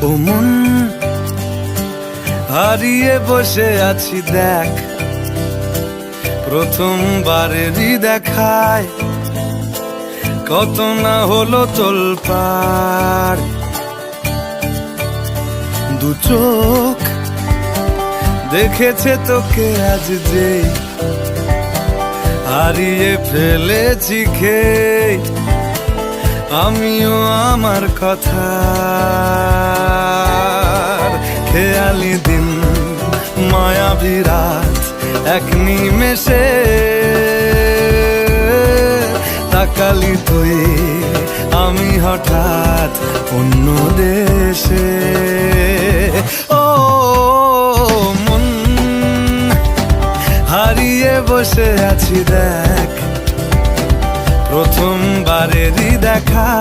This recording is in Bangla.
ও মন, হারিয়ে বসে আছি দেখ, প্রথমবারেরই দেখায় কত না হলো তোলপাড়। দু চোখ দেখেছে তোকে আজ যেই, হারিয়ে ফেলেছি খেয়ে আমিও আমার কথা। খেয়ালি দিন মায়াবী রাত এক নিমেষে, তাকালি তুই আমি হঠাৎ অন্য দেশে। ও মন, হারিয়ে বসে আছি দেখ, প্রথমবারেরই দেখা।